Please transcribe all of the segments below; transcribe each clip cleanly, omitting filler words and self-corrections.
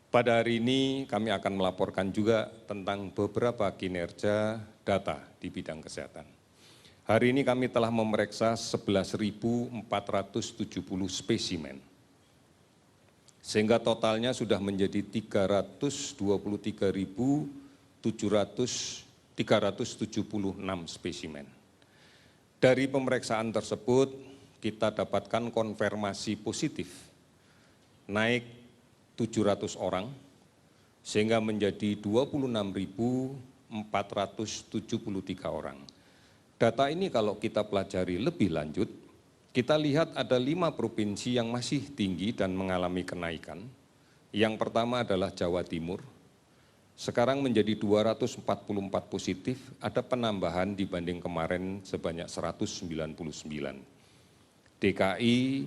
Pada hari ini kami akan melaporkan juga tentang beberapa kinerja data di bidang kesehatan. Hari ini kami telah memeriksa 11.470 spesimen, sehingga totalnya sudah menjadi 323.376 spesimen. Dari pemeriksaan tersebut, kita dapatkan konfirmasi positif naik 700 orang, sehingga menjadi 26.473 orang. Data ini kalau kita pelajari lebih lanjut, kita lihat ada 5 provinsi yang masih tinggi dan mengalami kenaikan. Yang pertama adalah Jawa Timur, sekarang menjadi 244 positif, ada penambahan dibanding kemarin sebanyak 199. DKI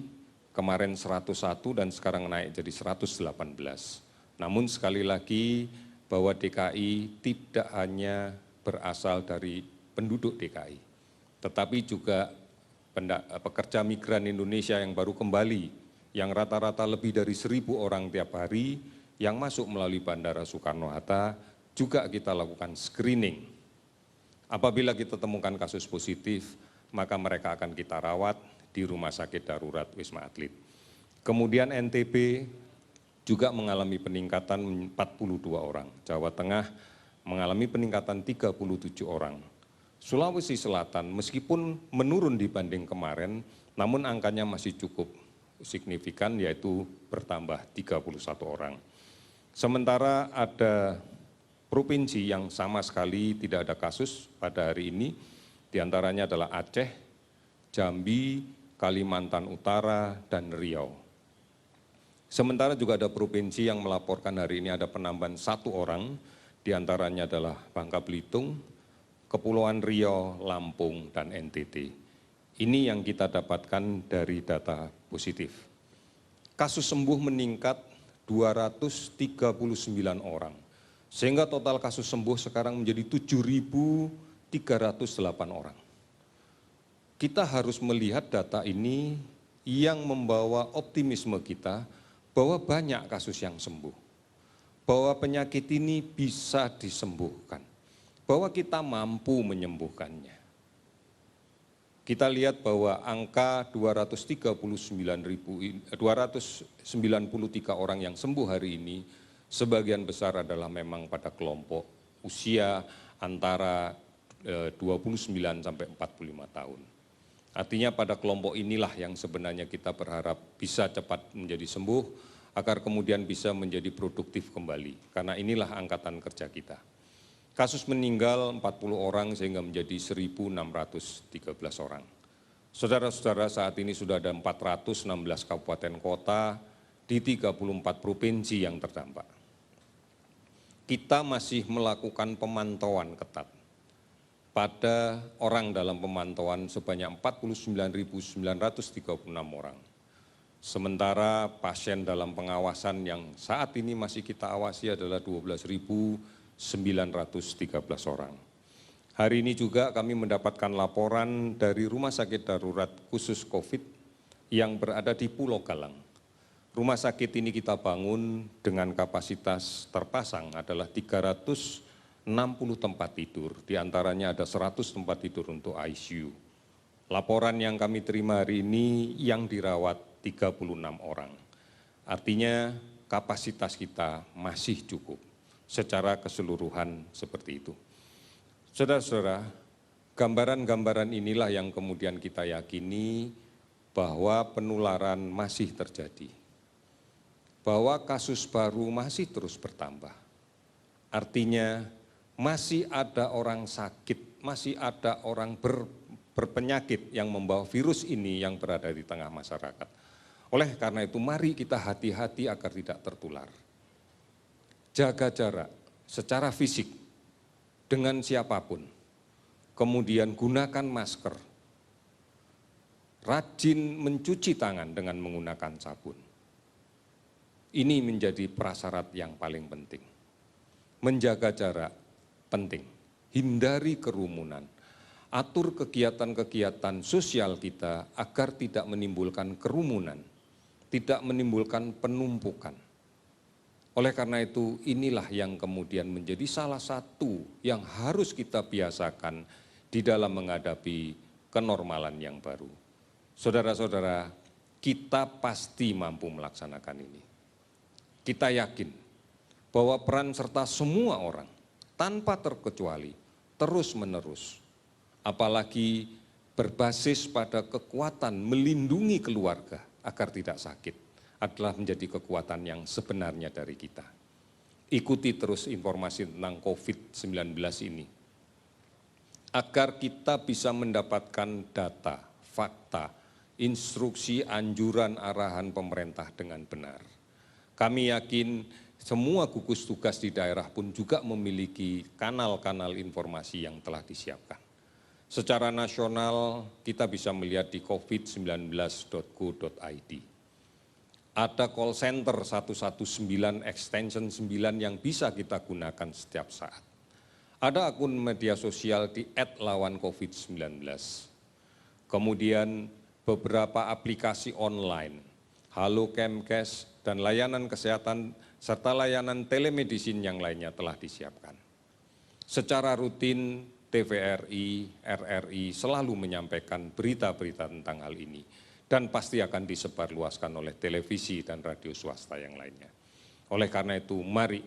kemarin 101 dan sekarang naik jadi 118. Namun sekali lagi bahwa DKI tidak hanya berasal dari penduduk DKI, tetapi juga pekerja migran Indonesia yang baru kembali, yang rata-rata lebih dari 1.000 orang tiap hari yang masuk melalui Bandara Soekarno-Hatta, juga kita lakukan screening. Apabila kita temukan kasus positif, maka mereka akan kita rawat di Rumah Sakit Darurat Wisma Atlet. Kemudian NTB juga mengalami peningkatan 42 orang, Jawa Tengah mengalami peningkatan 37 orang. Sulawesi Selatan meskipun menurun dibanding kemarin, namun angkanya masih cukup signifikan, yaitu bertambah 31 orang. Sementara ada provinsi yang sama sekali tidak ada kasus pada hari ini, diantaranya adalah Aceh, Jambi, Kalimantan Utara, dan Riau. Sementara juga ada provinsi yang melaporkan hari ini ada penambahan 1 orang, diantaranya adalah Bangka Belitung, Kepulauan Riau, Lampung, dan NTT. Ini yang kita dapatkan dari data positif. Kasus sembuh meningkat 239 orang, sehingga total kasus sembuh sekarang menjadi 7.308 orang. Kita harus melihat data ini yang membawa optimisme kita bahwa banyak kasus yang sembuh, bahwa penyakit ini bisa disembuhkan, bahwa kita mampu menyembuhkannya. Kita lihat bahwa angka 293 orang yang sembuh hari ini, sebagian besar adalah memang pada kelompok usia antara 29 sampai 45 tahun. Artinya pada kelompok inilah yang sebenarnya kita berharap bisa cepat menjadi sembuh, agar kemudian bisa menjadi produktif kembali, karena inilah angkatan kerja kita. Kasus meninggal 40 orang sehingga menjadi 1.613 orang. Saudara-saudara, saat ini sudah ada 416 kabupaten kota di 34 provinsi yang terdampak. Kita masih melakukan pemantauan ketat. Pada orang dalam pemantauan sebanyak 49.936 orang. Sementara pasien dalam pengawasan yang saat ini masih kita awasi adalah 12.913 orang. Hari ini juga kami mendapatkan laporan dari Rumah Sakit Darurat Khusus COVID yang berada di Pulau Galang. Rumah sakit ini kita bangun dengan kapasitas terpasang adalah 360 tempat tidur, diantaranya ada 100 tempat tidur untuk ICU. Laporan yang kami terima hari ini yang dirawat 36 orang. Artinya kapasitas kita masih cukup secara keseluruhan seperti itu. Saudara-saudara, gambaran-gambaran inilah yang kemudian kita yakini bahwa penularan masih terjadi, bahwa kasus baru masih terus bertambah. Artinya masih ada orang sakit, masih ada orang berpenyakit yang membawa virus ini yang berada di tengah masyarakat. Oleh karena itu, mari kita hati-hati agar tidak tertular. Jaga jarak secara fisik dengan siapapun. Kemudian gunakan masker. Rajin mencuci tangan dengan menggunakan sabun. Ini menjadi prasyarat yang paling penting. Menjaga jarak penting. Hindari kerumunan. Atur kegiatan-kegiatan sosial kita agar tidak menimbulkan kerumunan, tidak menimbulkan penumpukan. Oleh karena itu, inilah yang kemudian menjadi salah satu yang harus kita biasakan di dalam menghadapi kenormalan yang baru. Saudara-saudara, kita pasti mampu melaksanakan ini. Kita yakin bahwa peran serta semua orang tanpa terkecuali terus-menerus, apalagi berbasis pada kekuatan melindungi keluarga agar tidak sakit, adalah menjadi kekuatan yang sebenarnya dari kita. Ikuti terus informasi tentang COVID-19 ini, agar kita bisa mendapatkan data, fakta, instruksi, anjuran, arahan pemerintah dengan benar. Kami yakin semua gugus tugas di daerah pun juga memiliki kanal-kanal informasi yang telah disiapkan. Secara nasional, kita bisa melihat di covid19.go.id. Ada call center 119 extension 9 yang bisa kita gunakan setiap saat. Ada akun media sosial di @lawancovid19. Kemudian beberapa aplikasi online, Halo Kemkes, dan layanan kesehatan serta layanan telemedicine yang lainnya telah disiapkan. Secara rutin, TVRI, RRI selalu menyampaikan berita-berita tentang hal ini dan pasti akan disebarluaskan oleh televisi dan radio swasta yang lainnya. Oleh karena itu, mari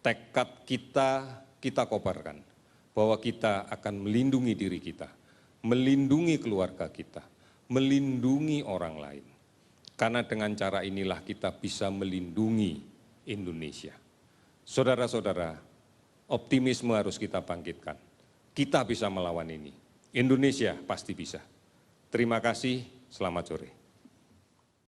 tekad kita kobarkan bahwa kita akan melindungi diri kita, melindungi keluarga kita, melindungi orang lain. Karena dengan cara inilah kita bisa melindungi Indonesia. Saudara-saudara, optimisme harus kita bangkitkan. Kita bisa melawan ini. Indonesia pasti bisa. Terima kasih, selamat sore.